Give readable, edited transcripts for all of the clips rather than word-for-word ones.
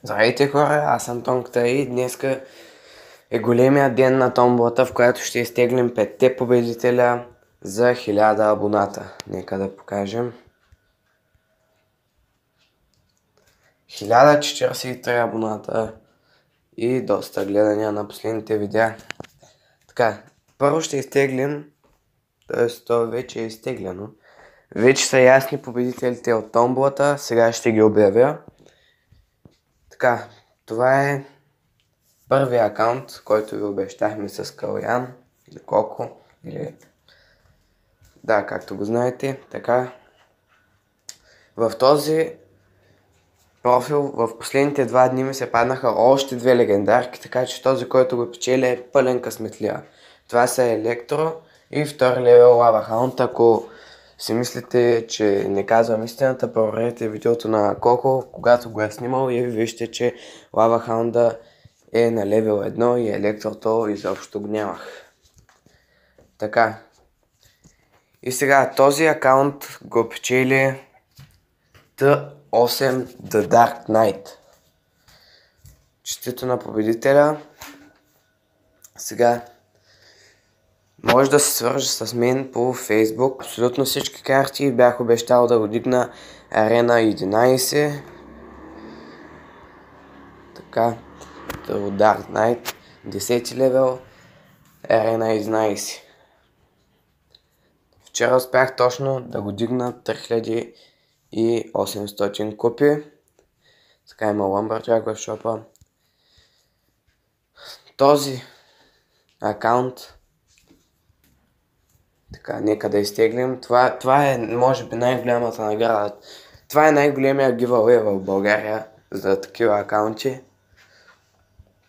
Здравейте хора, аз съм Тонката и днеска е големия ден на томболата, в която ще изтеглим 5-те победителя за 1000 абоната. Нека да покажем. 1043 абоната и доста гледания на последните видеа. Така, първо ще изтеглим, т.е. то вече е изтеглено. Вече са ясни победителите от томболата, сега ще ги обявя. Така, това е първия акаунт, който ви обещахме с Калян или Коко, или да, както го знаете. Така, в този профил в последните 2 дни ми се паднаха още 2 легендарки, така че този, който го печели, е пълен късметлия. Това са Електро и втори левел Лава Хаунд. Ако си мислите, че не казвам истината, проверете видеото на Коко, когато го е снимал и вижте, че Лава Хаунда е на левел 1 и Електрото изобщо го нямах. Така. И сега този акаунт го печели T8 The Dark Knight. Честито на победителя. Сега може да се свържа с мен по Facebook. Абсолютно всички карти бях обещал да го дигна Арена 11. Така, The Dark Knight, 10 левел, Арена 11. Вчера успях точно да го дигна 3800 купи. Така има Lumberjack в шопа. Този акаунт, така, нека да изтеглим. Това е, може би, най-голямата награда. Това е най-големия giveaway в България за такива акаунти.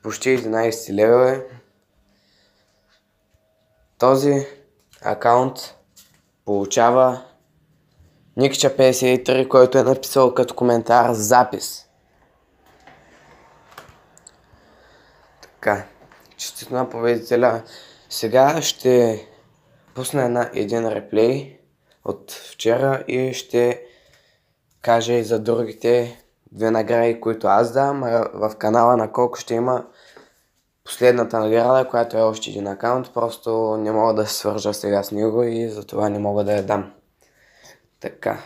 Почти 11 лева е. Този акаунт получава Никча 53, който е написал като коментар запис. Така, честито на победителя. Сега ще пусна един реплей от вчера и ще кажа и за другите 2 награди, които аз дам. В канала на Коко ще има последната награда, която е още един акаунт. Просто не мога да се свържа сега с него и затова не мога да я дам. Така.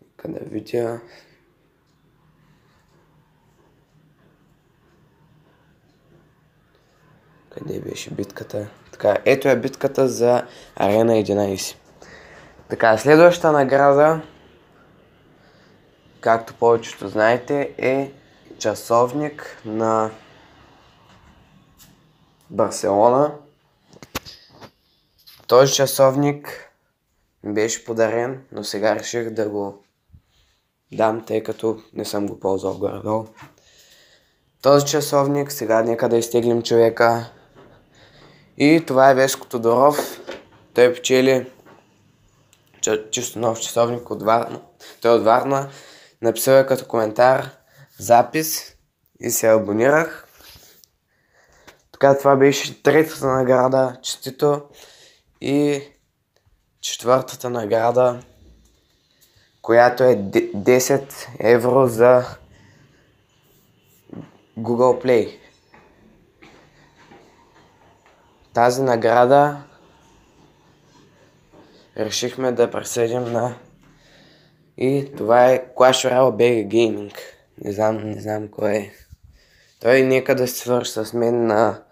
Нека да видя. Къде беше битката? Така, ето е битката за Арена 11. Така, следващата награда, както повечето знаете, е часовник на Барселона. Този часовник ми беше подарен, но сега реших да го дам, тъй като не съм го ползвал горе-долу. Този часовник, сега нека да изтеглим човека. И това е Веско Тодоров. Той печели чисто нов часовник от Варна. Той е от Варна. Написал е като коментар запис и се абонирах. Така, това беше третата награда, честито. И четвъртата награда, която е 10 евро за Google Play. Тази награда решихме да присъдим на... И това е Clash Royale BG Gaming. Не знам кой е. Той нека да се свърши с мен на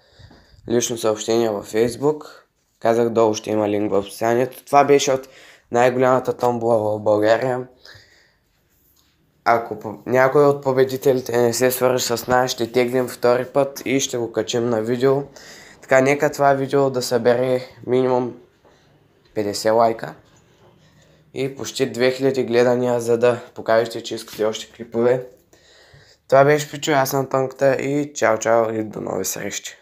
лично съобщение във Facebook. Казах, долу ще има линк в описанието. Това беше от най-голямата томбола в България. Ако някой от победителите не се свържи с нас, ще теглим втори път и ще го качим на видео. Така, нека това видео да събере минимум 50 лайка и почти 2000 гледания, за да покажете, че искате още клипове. Това беше Пичо, аз съм Тонката и чао и до нови срещи.